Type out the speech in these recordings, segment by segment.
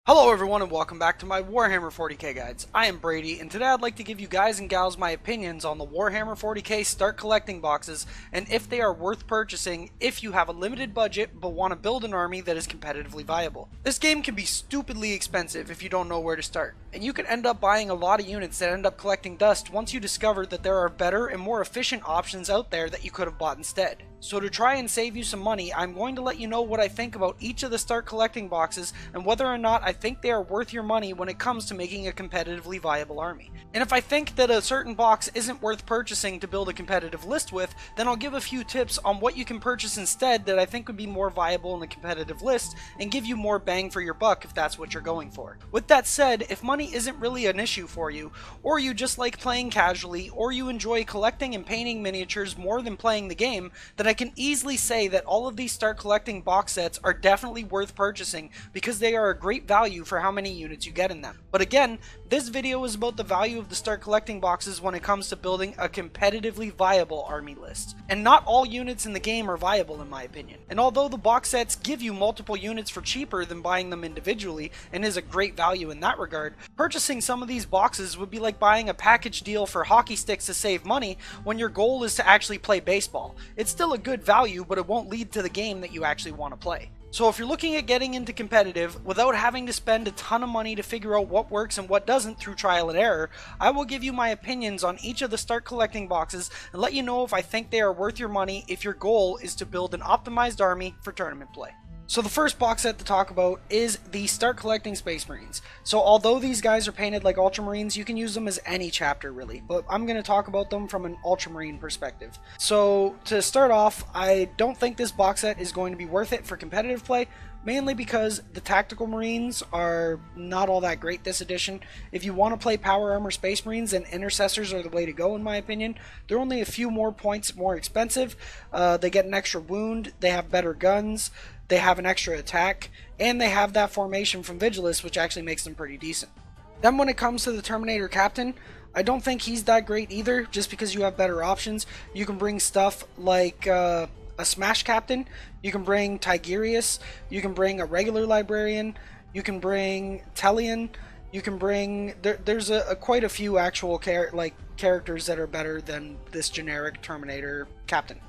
Hello everyone and welcome back to my Warhammer 40k guides. I am Brady and today I'd like to give you guys and gals my opinions on the Warhammer 40k start collecting boxes and if they are worth purchasing if you have a limited budget but want to build an army that is competitively viable. This game can be stupidly expensive if you don't know where to start, and you can end up buying a lot of units that end up collecting dust once you discover that there are better and more efficient options out there that you could have bought instead. So to try and save you some money, I'm going to let you know what I think about each of the start collecting boxes and whether or not I think they are worth your money when it comes to making a competitively viable army. And if I think that a certain box isn't worth purchasing to build a competitive list with, then I'll give a few tips on what you can purchase instead that I think would be more viable in a competitive list and give you more bang for your buck if that's what you're going for. With that said, if money isn't really an issue for you, or you just like playing casually, or you enjoy collecting and painting miniatures more than playing the game, then I can easily say that all of these start collecting box sets are definitely worth purchasing because they are a great value for how many units you get in them. But again, this video is about the value of the start collecting boxes when it comes to building a competitively viable army list. And not all units in the game are viable in my opinion. And although the box sets give you multiple units for cheaper than buying them individually and is a great value in that regard, purchasing some of these boxes would be like buying a package deal for hockey sticks to save money when your goal is to actually play baseball. It's still a good value, but it won't lead to the game that you actually want to play. So if you're looking at getting into competitive without having to spend a ton of money to figure out what works and what doesn't through trial and error, I will give you my opinions on each of the start collecting boxes and let you know if I think they are worth your money if your goal is to build an optimized army for tournament play. So the first box set to talk about is the Start Collecting Space Marines. So although these guys are painted like Ultramarines, you can use them as any chapter really, but I'm going to talk about them from an Ultramarine perspective. So to start off, I don't think this box set is going to be worth it for competitive play, mainly because the Tactical Marines are not all that great this edition. If you want to play Power Armor Space Marines, then Intercessors are the way to go in my opinion. They're only a few more points more expensive, they get an extra wound, they have better guns, they have an extra attack, and they have that formation from Vigilus, which actually makes them pretty decent. Then when it comes to the Terminator Captain, I don't think he's that great either, just because you have better options. You can bring stuff like a Smash Captain, you can bring Tigerius, you can bring a regular Librarian, you can bring Tellian, you can bring... There's quite a few actual characters that are better than this generic Terminator Captain.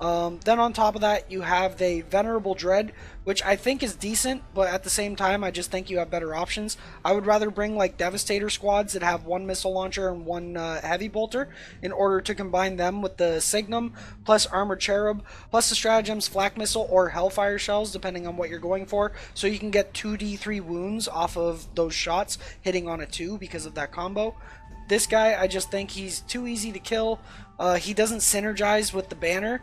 Then on top of that, you have the Venerable Dread, which I think is decent, but at the same time, I just think you have better options. I would rather bring like Devastator squads that have one missile launcher and one heavy bolter in order to combine them with the Signum, plus Armored Cherub, plus the Stratagems Flak Missile or Hellfire Shells, depending on what you're going for, so you can get 2d3 wounds off of those shots hitting on a 2 because of that combo. This guy, I just think he's too easy to kill. He doesn't synergize with the banner,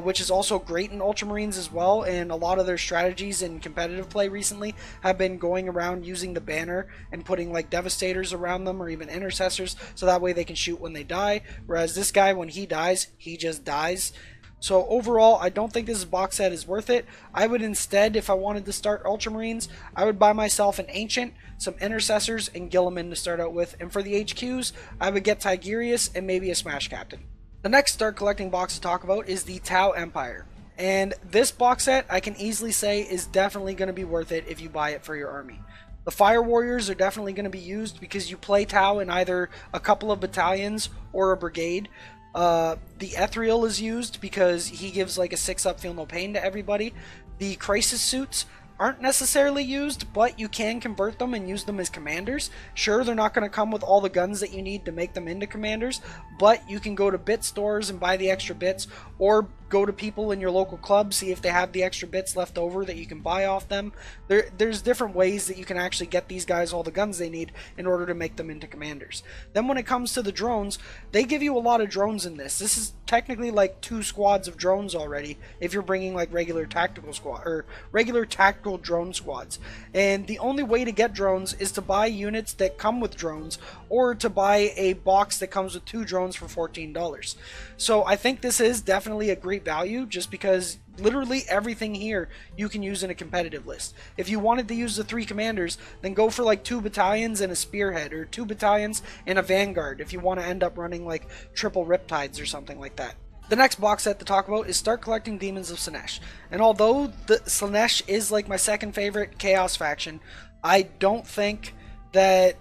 which is also great in Ultramarines as well, and a lot of their strategies in competitive play recently have been going around using the banner and putting like Devastators around them or even Intercessors, so that way they can shoot when they die, whereas this guy, when he dies, he just dies. So overall, I don't think this box set is worth it. I would instead, if I wanted to start Ultramarines, I would buy myself an Ancient, some Intercessors, and Guilliman to start out with. And for the HQs, I would get Tigerius and maybe a Smash Captain. The next start collecting box to talk about is the Tao Empire. And this box set, I can easily say, is definitely going to be worth it if you buy it for your army. The Fire Warriors are definitely going to be used because you play Tao in either a couple of battalions or a brigade. The Ethereal is used because he gives like a 6-up feel no pain to everybody. The Crisis Suits aren't necessarily used, but you can convert them and use them as commanders. Sure, they're not going to come with all the guns that you need to make them into commanders, but you can go to bit stores and buy the extra bits, or go to people in your local club, see if they have the extra bits left over that you can buy off them. There's different ways that you can actually get these guys all the guns they need in order to make them into commanders. Then when it comes to the drones, they give you a lot of drones in this. This is technically like 2 squads of drones already if you're bringing like regular tactical squad or regular tactical drone squads. And the only way to get drones is to buy units that come with drones, or to buy a box that comes with 2 drones for $14. So I think this is definitely a great value, just because literally everything here you can use in a competitive list. If you wanted to use the 3 commanders, then go for like 2 battalions and a spearhead, or 2 battalions and a vanguard if you want to end up running like triple riptides or something like that. The next box set to talk about is Start Collecting Demons of Senesh. And although the Senesh is like my second favorite Chaos faction, I don't think that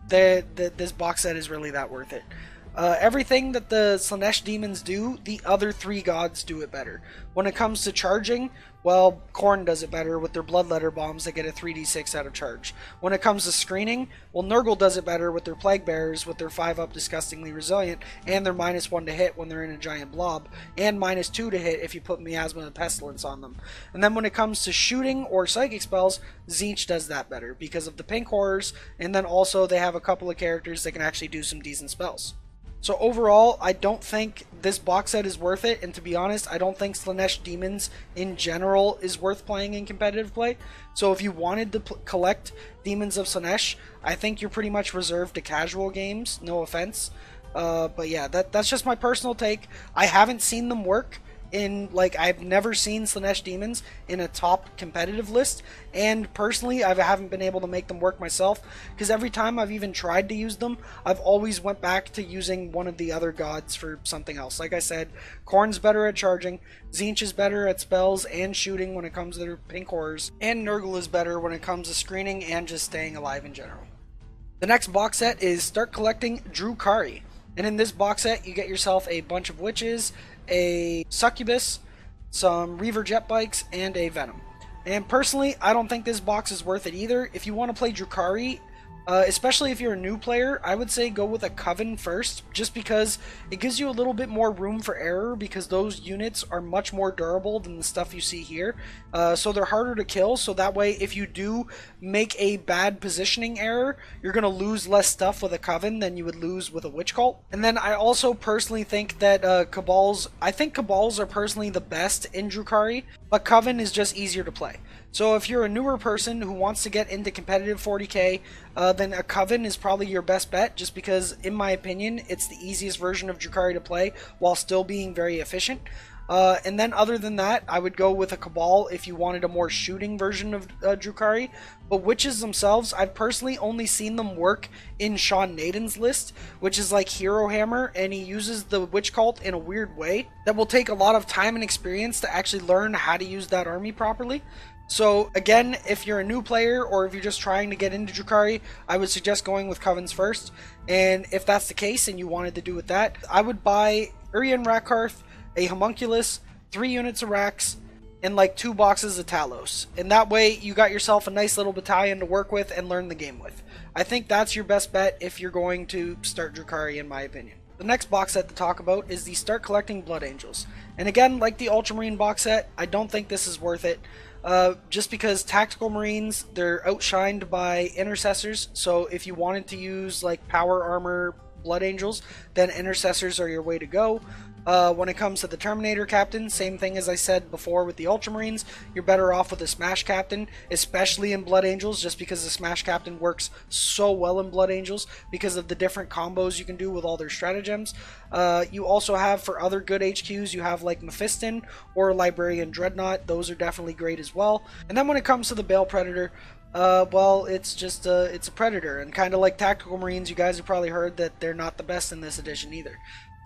this box set is really that worth it. Everything that the Senesh demons do, the other three gods do it better. When it comes to charging, well, Khorne does it better with their Bloodletter bombs that get a 3d6 out of charge. When it comes to screening, well, Nergal does it better with their Plague Bearers with their 5-up Disgustingly Resilient, and their -1 to hit when they're in a giant blob, and -2 to hit if you put Miasma and Pestilence on them. And then when it comes to shooting or psychic spells, Tzeentch does that better because of the pink horrors, and then also they have a couple of characters that can actually do some decent spells. So overall, I don't think this box set is worth it, and to be honest, I don't think Slaanesh Demons in general is worth playing in competitive play. So if you wanted to collect Demons of Slaanesh, I think you're pretty much reserved to casual games, no offense. But yeah, that's just my personal take. I haven't seen them work in, like, I've never seen Slaanesh Demons in a top competitive list, and personally I haven't been able to make them work myself, because every time I've even tried to use them, I've always went back to using one of the other gods for something else. Like I said, Khorne's better at charging, Tzeentch is better at spells and shooting when it comes to their pink horrors, and Nergal is better when it comes to screening and just staying alive in general. The next box set is Start Collecting Drukhari, and in this box set you get yourself a bunch of witches, a succubus, some reaver jet bikes, and a venom. And personally, I don't think this box is worth it either. If you want to play Drukhari, especially if you're a new player, I would say go with a Coven first, just because it gives you a little bit more room for error, because those units are much more durable than the stuff you see here. So they're harder to kill, so that way if you do make a bad positioning error, you're going to lose less stuff with a Coven than you would lose with a Witch Cult. And then I also personally think that Cabals are personally the best in Drukhari, but Coven is just easier to play. So if you're a newer person who wants to get into competitive 40k, then a Coven is probably your best bet, just because, in my opinion, it's the easiest version of Drukhari to play while still being very efficient. And then other than that, I would go with a Cabal if you wanted a more shooting version of Drukhari. But witches themselves, I've personally only seen them work in Sean Naden's list, which is like Hero Hammer, and he uses the Witch Cult in a weird way that will take a lot of time and experience to actually learn how to use that army properly. So again, if you're a new player or if you're just trying to get into Drukhari, I would suggest going with Covens first. And if that's the case and you wanted to do with that, I would buy Urian Rakarth, a Homunculus, 3 units of Rax, and like 2 boxes of Talos. And that way you got yourself a nice little battalion to work with and learn the game with. I think that's your best bet if you're going to start Drukhari, in my opinion. The next box set to talk about is the Start Collecting Blood Angels. And again, like the Ultramarine box set, I don't think this is worth it. Just because Tactical Marines, they're outshined by Intercessors, so if you wanted to use like Power Armor Blood Angels, then Intercessors are your way to go. When it comes to the Terminator Captain, same thing as I said before with the Ultramarines, you're better off with a Smash Captain, especially in Blood Angels, just because the Smash Captain works so well in Blood Angels because of the different combos you can do with all their stratagems. You also have, for other good HQs, you have like Mephiston or Librarian Dreadnought. Those are definitely great as well. And then when it comes to the Bale Predator, well, it's just it's a Predator, and kind of like Tactical Marines, you guys have probably heard that they're not the best in this edition either.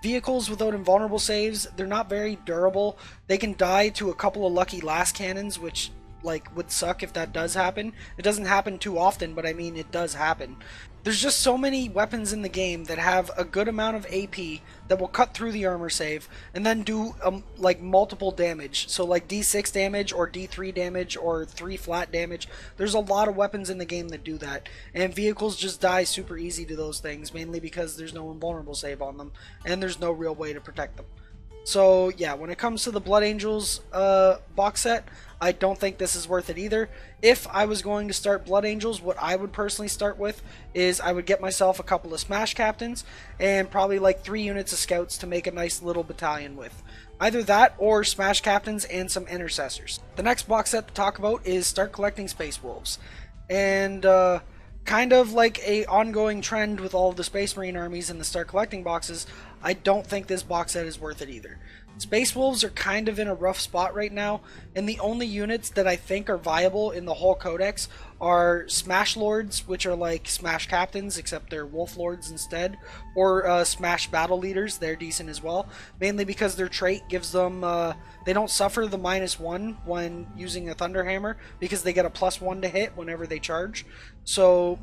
Vehicles without invulnerable saves, they're not very durable. They can die to a couple of lucky last cannons, which like would suck if that does happen. It doesn't happen too often, but I mean it does happen. There's just so many weapons in the game that have a good amount of AP that will cut through the armor save and then do like multiple damage. So like D6 damage or D3 damage or 3 flat damage. There's a lot of weapons in the game that do that. And vehicles just die super easy to those things, mainly because there's no invulnerable save on them and there's no real way to protect them. So yeah, when it comes to the Blood Angels box set, I don't think this is worth it either. If I was going to start Blood Angels, what I would personally start with is I would get myself a couple of Smash Captains and probably like 3 units of Scouts to make a nice little battalion with. Either that or Smash Captains and some Intercessors. The next box set to talk about is Start Collecting Space Wolves. And kind of like a ongoing trend with all of the Space Marine armies in the Start Collecting boxes, I don't think this box set is worth it either. Space Wolves are kind of in a rough spot right now, and the only units that I think are viable in the whole codex are Smash Lords, which are like Smash Captains, except they're Wolf Lords instead, or Smash Battle Leaders. They're decent as well, mainly because their trait gives them, they don't suffer the -1 when using a Thunderhammer, because they get a +1 to hit whenever they charge. So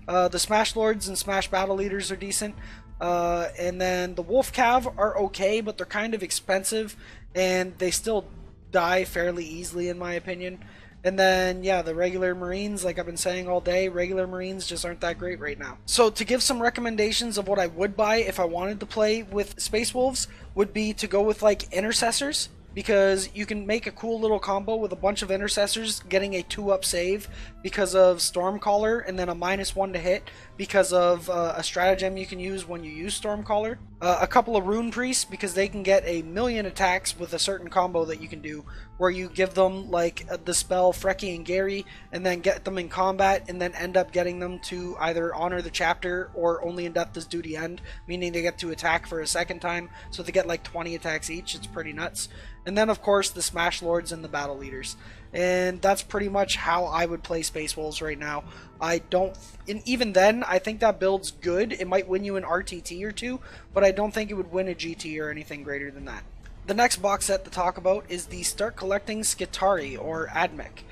the Smash Lords and Smash Battle Leaders are decent. And then the Wolf Cav are okay, but they're kind of expensive, and they still die fairly easily in my opinion. And then, yeah, the regular Marines, like I've been saying all day, regular Marines just aren't that great right now. So to give some recommendations of what I would buy if I wanted to play with Space Wolves, would be to go with like Intercessors, because you can make a cool little combo with a bunch of Intercessors getting a 2-up save because of Stormcaller, and then a -1 to hit because of a stratagem you can use when you use Stormcaller. A couple of Rune Priests, because they can get a million attacks with a certain combo that you can do, where you give them like the spell Frecky and Carey, and then get them in combat, and then end up getting them to either honor the chapter or only in death does duty end, meaning they get to attack for a second time, so they get like 20 attacks each. It's pretty nuts. And then of course the Smash Lords and the Battle Leaders. And that's pretty much how I would play Space Wolves right now. I don't, and even then, I think that build's good. It might win you an RTT or two, but I don't think it would win a GT or anything greater than that. The next box set to talk about is the Start Collecting Skitarii, or Admech.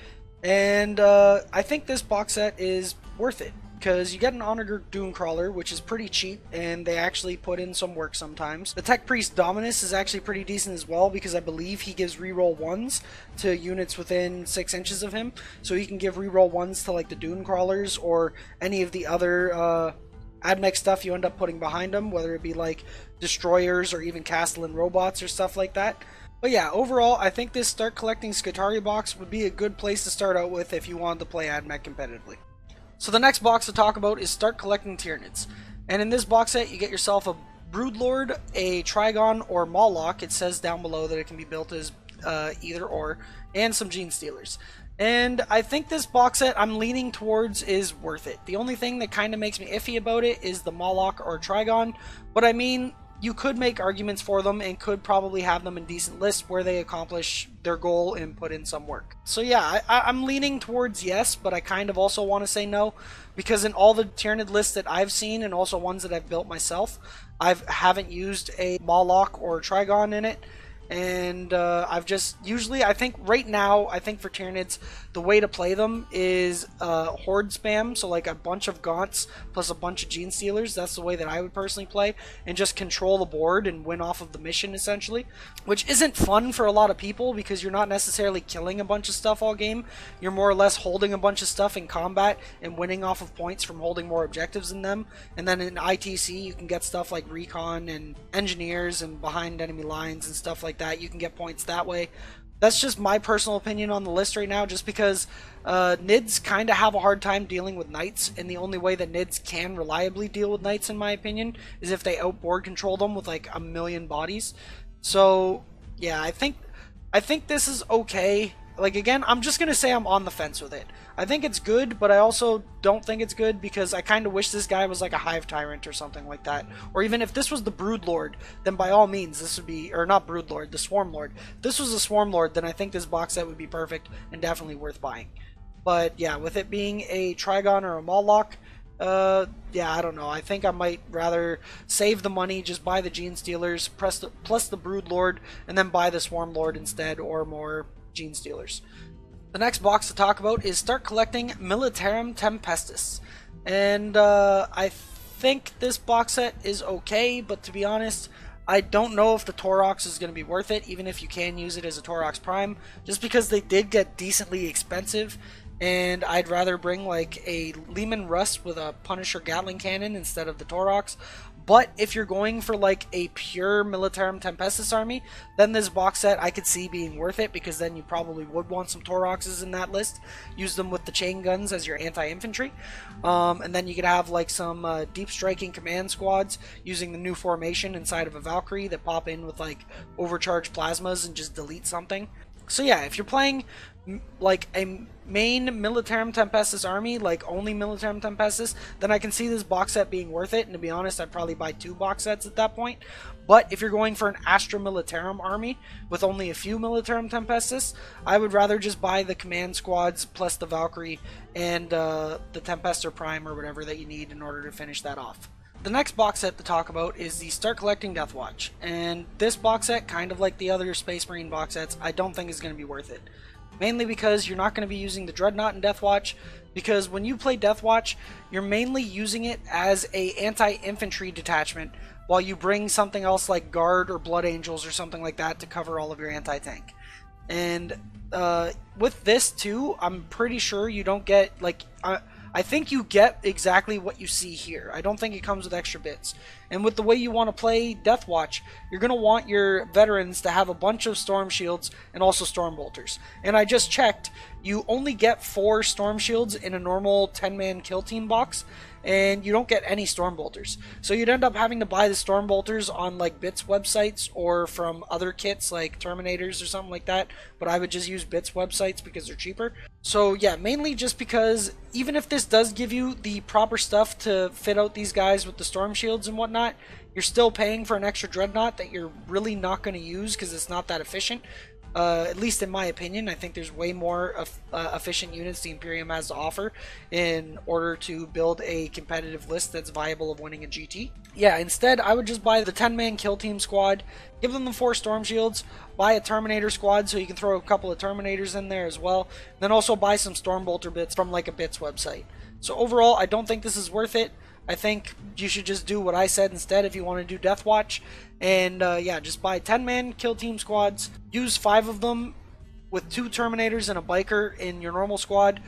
And I think this box set is worth it, because you get an Honor Dooncrawler, which is pretty cheap, and they actually put in some work sometimes. The Tech Priest Dominus is actually pretty decent as well, because I believe he gives reroll 1s to units within 6 inches of him, so he can give reroll 1s to like the Dooncrawlers or any of the other Admech stuff you end up putting behind him, whether it be like Destroyers or even Castellan Robots or stuff like that. But yeah, overall, I think this Start Collecting Skitarii box would be a good place to start out with if you wanted to play Admech competitively. So the next box to talk about is Start Collecting Tyranids. And in this box set, you get yourself a Broodlord, a Trigon, or Mawloc. It says down below that it can be built as either or, and some Gene Stealers. And I think this box set I'm leaning towards is worth it. The only thing that kind of makes me iffy about it is the Mawloc or Trigon, but I mean, you could make arguments for them and could probably have them in decent lists where they accomplish their goal and put in some work. So yeah, I'm leaning towards yes, but I kind of also want to say no, because in all the Tyranid lists that I've seen, and also ones that I've built myself, I haven't used a Mawloc or Trigon in it. And I've just usually, I think right now, I think for Tyranids, the way to play them is horde spam, so like a bunch of Gaunts plus a bunch of Gene Stealers. That's the way that I would personally play, and just control the board and win off of the mission essentially, which isn't fun for a lot of people because you're not necessarily killing a bunch of stuff all game. You're more or less holding a bunch of stuff in combat and winning off of points from holding more objectives in them. And then in ITC you can get stuff like recon and engineers and behind enemy lines and stuff like that. You can get points that way. That's just my personal opinion on the list right now, just because Nids kind of have a hard time dealing with Knights, and the only way that Nids can reliably deal with Knights, in my opinion, is if they outboard control them with like a million bodies. So yeah, I think this is okay. Like, again, I'm just going to say I'm on the fence with it. I think it's good, but I also don't think it's good because I kind of wish this guy was like a Hive Tyrant or something like that. Or even if this was the Broodlord, then by all means this would be, or not Broodlord, the Swarmlord. If this was a Swarmlord, then I think this box set would be perfect and definitely worth buying. But yeah, with it being a Trigon or a Mawloc, yeah, I don't know. I think I might rather save the money, just buy the Gene Stealers, plus the Broodlord, and then buy the Swarmlord instead, or more Gene Stealers. The next box to talk about is Start Collecting Militarum Tempestus. And I think this box set is okay, but to be honest, I don't know if the Taurox is going to be worth it, even if you can use it as a Taurox Prime, just because they did get decently expensive, and I'd rather bring like a Leman Russ with a Punisher Gatling Cannon instead of the Taurox. But if you're going for like a pure Militarum Tempestus army, then this box set I could see being worth it, because then you probably would want some Tauroxes in that list. Use them with the chain guns as your anti-infantry. And then you could have like some deep striking command squads using the new formation inside of a Valkyrie that pop in with like overcharged plasmas and just delete something. So yeah, if you're playing like a main Militarum Tempestus army, like only Militarum Tempestus, then I can see this box set being worth it. And to be honest, I'd probably buy 2 box sets at that point. But if you're going for an Astra Militarum army with only a few Militarum Tempestus, I would rather just buy the command squads plus the Valkyrie and the Tempester Prime or whatever that you need in order to finish that off. The next box set to talk about is the Start Collecting Deathwatch, and this box set, kind of like the other Space Marine box sets, I don't think is going to be worth it. Mainly because you're not going to be using the Dreadnought in Deathwatch, because when you play Deathwatch, you're mainly using it as a anti-infantry detachment, while you bring something else like Guard or Blood Angels or something like that to cover all of your anti-tank. And with this too, I'm pretty sure you don't get, like, I think you get exactly what you see here. I don't think it comes with extra bits. And with the way you want to play Deathwatch, you're going to want your veterans to have a bunch of Storm Shields and also Storm Bolters. And I just checked, you only get 4 Storm Shields in a normal 10-man kill team box, and you don't get any Storm Bolters. So you'd end up having to buy the Storm Bolters on like Bits websites or from other kits like Terminators or something like that, but I would just use Bits websites because they're cheaper. So yeah, mainly just because even if this does give you the proper stuff to fit out these guys with the Storm Shields and whatnot, you're still paying for an extra Dreadnought that you're really not going to use because it's not that efficient. At least in my opinion, I think there's way more efficient units the Imperium has to offer in order to build a competitive list that's viable of winning a GT. Yeah, instead, I would just buy the 10-man kill team squad, give them the 4 Storm Shields, buy a Terminator squad so you can throw a couple of Terminators in there as well, then also buy some Storm Bolter bits from like a Bits website. So overall, I don't think this is worth it. I think you should just do what I said instead if you want to do Deathwatch. And yeah, just buy 10-man kill team squads. Use 5 of them with 2 Terminators and a Biker in your normal squad.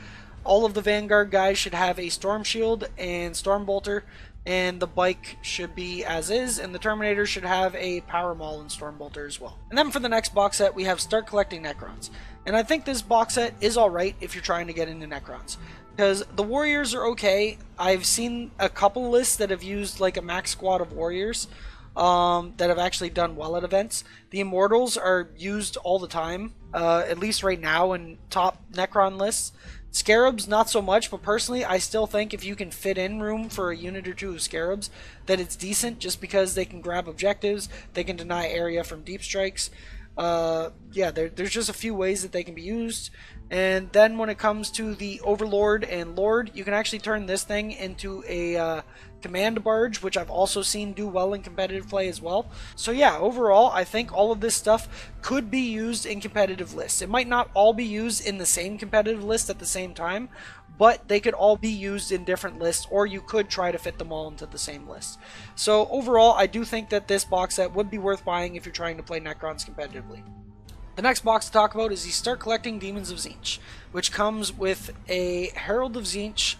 All of the Vanguard guys should have a Storm Shield and Storm Bolter. And the Bike should be as is. And the Terminator should have a Power Maul and Storm Bolter as well. And then for the next box set, we have Start Collecting Necrons. And I think this box set is alright if you're trying to get into Necrons. Because the Warriors are okay. I've seen a couple lists that have used like a max squad of Warriors that have actually done well at events. The Immortals are used all the time, at least right now in top Necron lists. Scarabs, not so much, but personally, I still think if you can fit in room for a unit or 2 of Scarabs, that it's decent just because they can grab objectives, they can deny area from deep strikes. Yeah, there's just a few ways that they can be used. And then when it comes to the Overlord and Lord, you can actually turn this thing into a command barge, which I've also seen do well in competitive play as well. So yeah, overall, I think all of this stuff could be used in competitive lists. It might not all be used in the same competitive list at the same time, but they could all be used in different lists, or you could try to fit them all into the same list. So overall, I do think that this box set would be worth buying if you're trying to play Necrons competitively. The next box to talk about is the Start Collecting Demons of Tzeentch, which comes with a Herald of Tzeentch,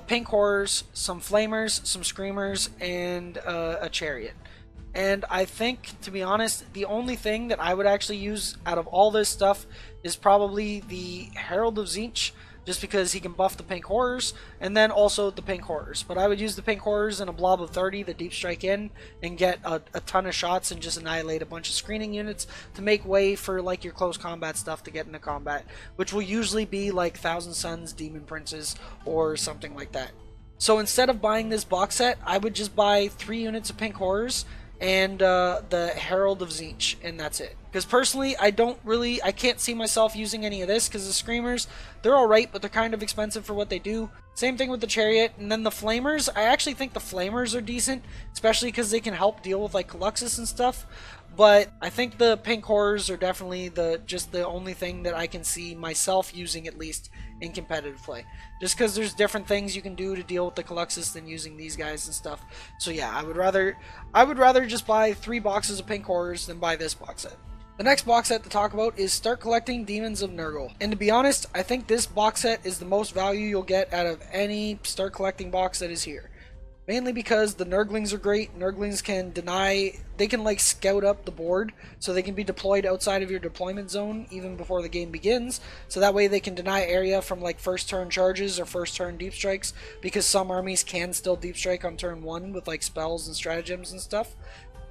Pink Horrors, some Flamers, some Screamers, and a Chariot. And I think, to be honest, the only thing that I would actually use out of all this stuff is probably the Herald of Tzeentch, just because he can buff the Pink Horrors, and then also the Pink Horrors. But I would use the Pink Horrors in a blob of 30, the Deep Strike in, and get a ton of shots and just annihilate a bunch of screening units to make way for like your close combat stuff to get into combat, which will usually be like Thousand Suns, Demon Princes, or something like that. So instead of buying this box set, I would just buy 3 units of Pink Horrors and the Herald of Tzeentch, and that's it. Because personally, I can't see myself using any of this, because the Screamers, they're alright, but they're kind of expensive for what they do. Same thing with the Chariot, and then the Flamers, I actually think the Flamers are decent, especially because they can help deal with like Coluxus and stuff. But I think the Pink Horrors are definitely just the only thing that I can see myself using, at least in competitive play. Just because there's different things you can do to deal with the Coluxus than using these guys and stuff. So yeah, I would rather just buy 3 boxes of Pink Horrors than buy this box set. The next box set to talk about is Start Collecting Demons of Nergal. And to be honest, I think this box set is the most value you'll get out of any Start Collecting box that is here. Mainly because the Nerglings are great. Nerglings can they can like scout up the board, so they can be deployed outside of your deployment zone even before the game begins. So that way they can deny area from like first turn charges or first turn deep strikes, because some armies can still deep strike on turn 1 with like spells and stratagems and stuff.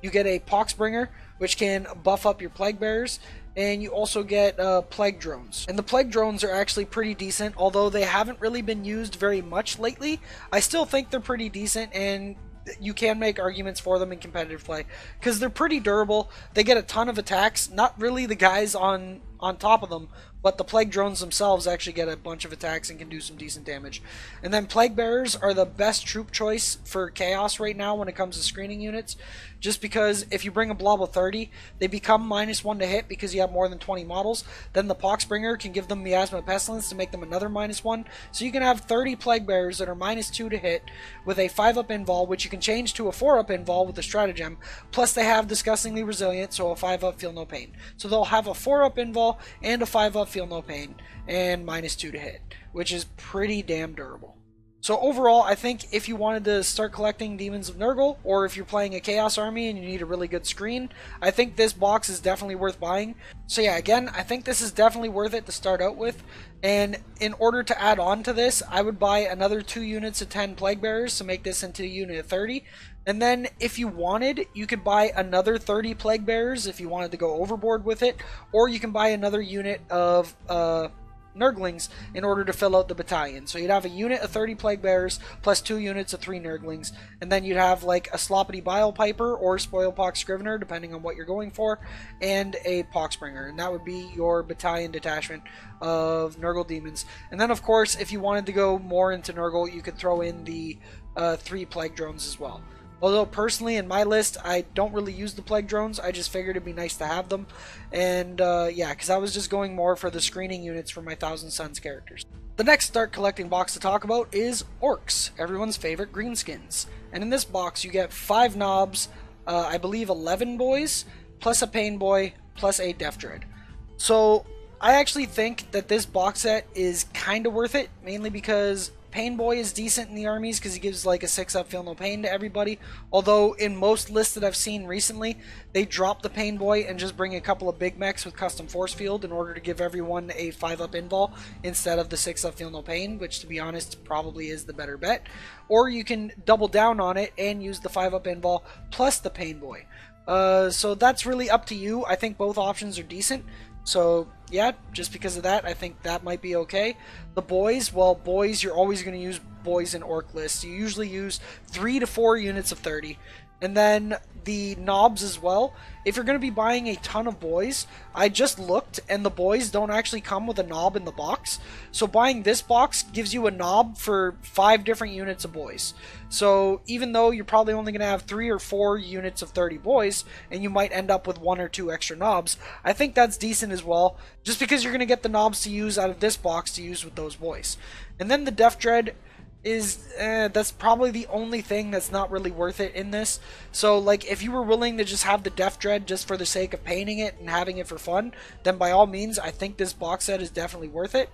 You get a Poxbringer, which can buff up your Plague Bearers, and you also get plague drones. And the plague drones are actually pretty decent, although they haven't really been used very much lately. I still think they're pretty decent, and you can make arguments for them in competitive play because they're pretty durable. They get a ton of attacks, not really the guys on top of them, but the plague drones themselves actually get a bunch of attacks and can do some decent damage. And then plague bearers are the best troop choice for chaos right now when it comes to screening units, just because if you bring a blob of 30, they become -1 to hit because you have more than 20 models. Then the Poxbringer can give them Miasma Pestilence to make them another -1. So you can have 30 plague bearers that are -2 to hit with a 5-up invul, which you can change to a 4-up invul with the stratagem. Plus they have Disgustingly Resilient, so a 5-up Feel No Pain. So they'll have a 4-up invul and a 5-up Feel No Pain and -2 to hit, which is pretty damn durable. So overall, I think if you wanted to start collecting Demons of Nergal, or if you're playing a Chaos army and you need a really good screen, I think this box is definitely worth buying. So yeah, again, I think this is definitely worth it to start out with. And in order to add on to this, I would buy another 2 units of 10 Plague Bearers to make this into a unit of 30. And then if you wanted, you could buy another 30 Plague Bearers if you wanted to go overboard with it, or you can buy another unit of Nerglings in order to fill out the battalion. So you'd have a unit of 30 Plague Bearers plus 2 units of 3 Nerglings, and then you'd have like a Sloppity Bile Piper or Spoilpox Scrivener, depending on what you're going for, and a Poxbringer, and that would be your battalion detachment of Nergal demons. And then of course, if you wanted to go more into Nergal, you could throw in the 3 Plague Drones as well. Although personally in my list I don't really use the Plague Drones, I just figured it'd be nice to have them. And yeah, because I was just going more for the screening units for my Thousand Suns characters. The next start collecting box to talk about is Orcs, everyone's favorite greenskins. And in this box you get 5 knobs, I believe 11 boys, plus a Pain Boy, plus a Death Dread. So I actually think that this box set is kind of worth it, mainly because Pain Boy is decent in the armies because he gives like a 6-up Feel No Pain to everybody. Although in most lists that I've seen recently, they drop the Pain Boy and just bring a couple of big mechs with custom force field in order to give everyone a 5-up invul instead of the 6-up Feel No Pain, which to be honest probably is the better bet. Or you can double down on it and use the 5-up invul plus the Pain Boy. So that's really up to you. I think both options are decent. So yeah, just because of that, I think that might be okay. The boys, well, boys, you're always going to use boys in Orc lists. You usually use 3 to 4 units of 30. And then the knobs as well. If you're going to be buying a ton of boys, I just looked and the boys don't actually come with a knob in the box. So buying this box gives you a knob for 5 different units of boys. So even though you're probably only going to have 3 or 4 units of 30 boys, and you might end up with 1 or 2 extra knobs, I think that's decent as well, just because you're going to get the knobs to use out of this box to use with those boys. And then the Death Dread is that's probably the only thing that's not really worth it in this. So like if you were willing to just have the Death Dread just for the sake of painting it and having it for fun, then by all means I think this box set is definitely worth it.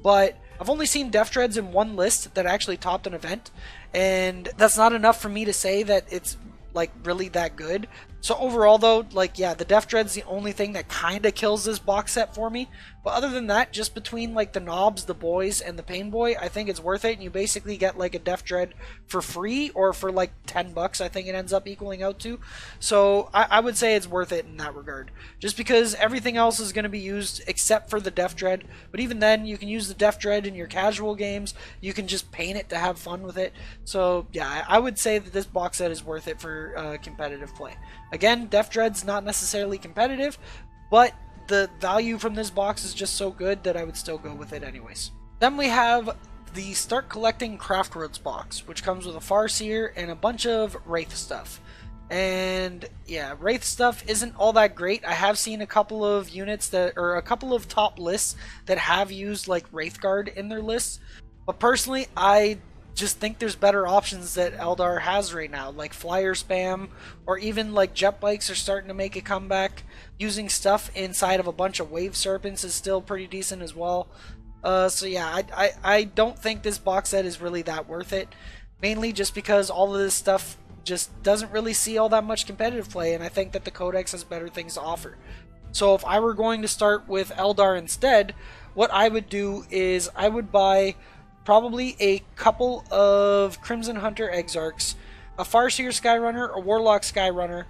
But I've only seen Death Dreads in one list that actually topped an event, and that's not enough for me to say that it's like really that good. So overall though, like yeah, the Death Dread's the only thing that kind of kills this box set for me. But other than that, just between like the knobs, the boys, and the Pain Boy, I think it's worth it. And you basically get like a Death Dread for free, or for like 10 bucks, I think it ends up equaling out to. So I would say it's worth it in that regard. Just because everything else is going to be used except for the Death Dread. But even then, you can use the Death Dread in your casual games. You can just paint it to have fun with it. So yeah, I would say that this box set is worth it for competitive play. Again, Death Dread's not necessarily competitive, but the value from this box is just so good that I would still go with it anyways. Then we have the Start Collecting Craft Roads box, which comes with a Farseer and a bunch of Wraith stuff. And yeah, Wraith stuff isn't all that great. I have seen a couple of units that, or a couple of top lists that have used like Wraith Guard in their lists, but personally I just think there's better options that Eldar has right now, like Flyer Spam, or even like Jet Bikes are starting to make a comeback. Using stuff inside of a bunch of Wave Serpents is still pretty decent as well. So yeah, I don't think this box set is really that worth it, mainly just because all of this stuff just doesn't really see all that much competitive play, and I think that the Codex has better things to offer. So if I were going to start with Eldar instead, what I would do is I would buy probably a couple of Crimson Hunter Exarchs, a Farseer Skyrunner, a Warlock Skyrunner,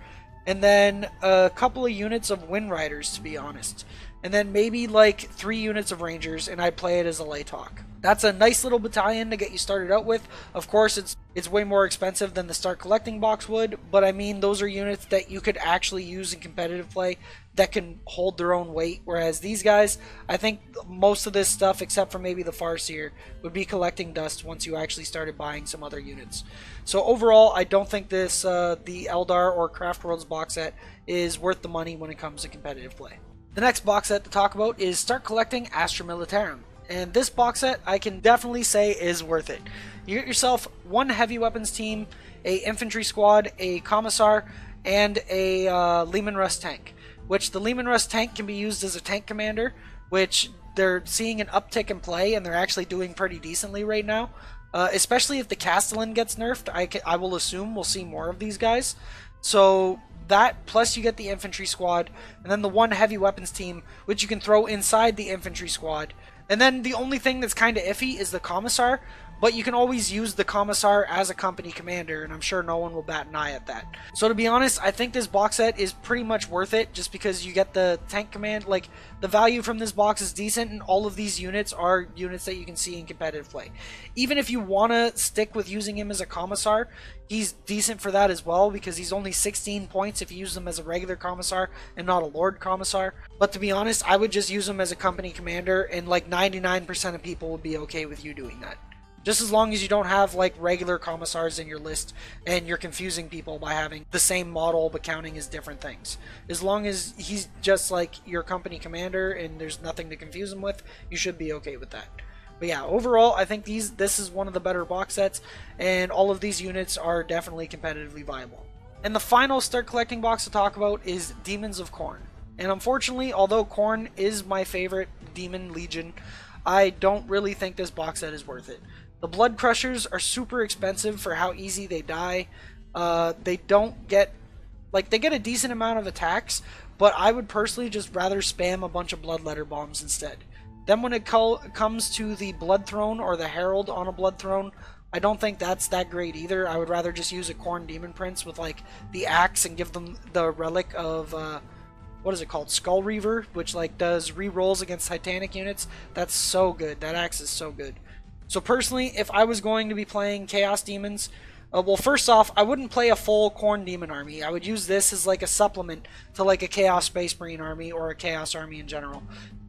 and then a couple of units of Wind Riders, to be honest. And then maybe like 3 units of Rangers, and I'd play it as a Light Hawk. That's a nice little battalion to get you started out with. Of course, it's way more expensive than the Start Collecting box would, but I mean, those are units that you could actually use in competitive play that can hold their own weight, whereas these guys, I think most of this stuff, except for maybe the Farseer, would be collecting dust once you actually started buying some other units. So overall, I don't think this, the Eldar or Craft Worlds box set is worth the money when it comes to competitive play. The next box set to talk about is Start Collecting Astra Military. And this box set, I can definitely say, is worth it. You get yourself 1 heavy weapons team, a infantry squad, a commissar, and a Leman Russ tank. Which the Leman Russ tank can be used as a tank commander, which they're seeing an uptick in play, and they're actually doing pretty decently right now. Especially if the Castellan gets nerfed, I will assume we'll see more of these guys. So that, plus you get the infantry squad, and then the 1 heavy weapons team, which you can throw inside the infantry squad. And then the only thing that's kind of iffy is the commissar, but you can always use the commissar as a company commander, and I'm sure no one will bat an eye at that. So to be honest, I think this box set is pretty much worth it, just because you get the tank command. Like, the value from this box is decent, and all of these units are units that you can see in competitive play. Even if you want to stick with using him as a commissar, he's decent for that as well, because he's only 16 points if you use him as a regular commissar and not a Lord Commissar. But to be honest, I would just use him as a company commander, and like 99% of people would be okay with you doing that. Just as long as you don't have like regular commissars in your list and you're confusing people by having the same model but counting as different things. As long as he's just like your company commander and there's nothing to confuse him with, you should be okay with that. But yeah, overall, I think this is one of the better box sets, and all of these units are definitely competitively viable. And the final Start Collecting box to talk about is Demons of Khorne. And unfortunately, although Khorne is my favorite demon legion, I don't really think this box set is worth it. The Blood Crushers are super expensive for how easy they die. They don't get, like, they get a decent amount of attacks, but I would personally just rather spam a bunch of Bloodletter bombs instead. Then when it comes to the Blood Throne or the Herald on a Blood Throne, I don't think that's that great either. I would rather just use a Khorne Demon Prince with like the axe and give them the relic of what is it called? Skull Reaver, which like does re-rolls against Titanic units. That's so good. That axe is so good. So personally, if I was going to be playing Chaos Demons, well, first off, I wouldn't play a full Khorne Demon army. I would use this as like a supplement to like a Chaos Space Marine army or a Chaos army in general.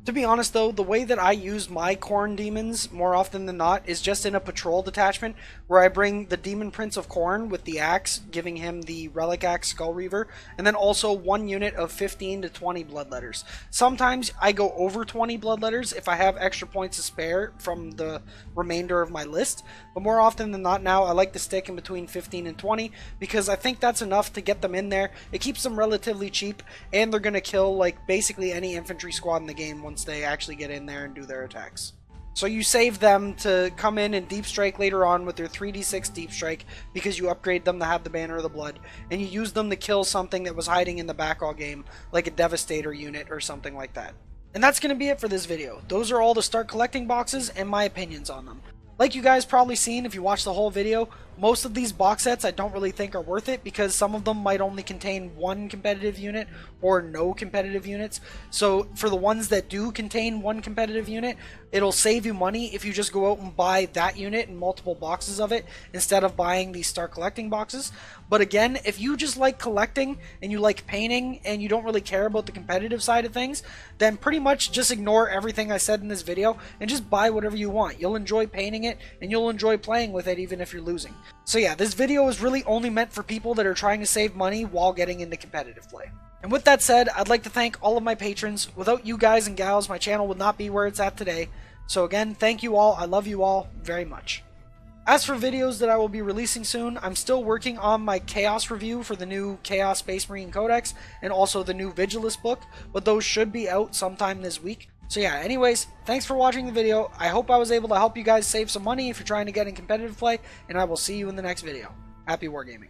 To be honest though, the way that I use my Khorne Demons more often than not is just in a patrol detachment where I bring the Demon Prince of Khorne with the axe, giving him the Relic Axe Skull Reaver, and then also 1 unit of 15 to 20 Bloodletters. Sometimes I go over 20 Bloodletters if I have extra points to spare from the remainder of my list, but more often than not now I like to stick in between 15 and 20 because I think that's enough to get them in there. It keeps them relatively cheap, and they're going to kill like basically any infantry squad in the game once they actually get in there and do their attacks. So you save them to come in and deep strike later on with their 3d6 deep strike because you upgrade them to have the Banner of the Blood, and you use them to kill something that was hiding in the back all game, like a Devastator unit or something like that. And that's going to be it for this video. Those are all the Start Collecting boxes and my opinions on them. Like you guys probably seen if you watched the whole video, most of these box sets I don't really think are worth it because some of them might only contain 1 competitive unit or no competitive units. So for the ones that do contain 1 competitive unit, it'll save you money if you just go out and buy that unit and multiple boxes of it instead of buying these Start Collecting boxes. But again, if you just like collecting and you like painting and you don't really care about the competitive side of things, then pretty much just ignore everything I said in this video and just buy whatever you want. You'll enjoy painting it and you'll enjoy playing with it even if you're losing. So yeah, this video is really only meant for people that are trying to save money while getting into competitive play. And with that said, I'd like to thank all of my patrons. Without you guys and gals, my channel would not be where it's at today. So again, thank you all. I love you all very much. As for videos that I will be releasing soon, I'm still working on my Chaos review for the new Chaos Space Marine Codex and also the new Vigilus book, but those should be out sometime this week. So yeah, anyways, thanks for watching the video. I hope I was able to help you guys save some money if you're trying to get in competitive play, and I will see you in the next video. Happy wargaming.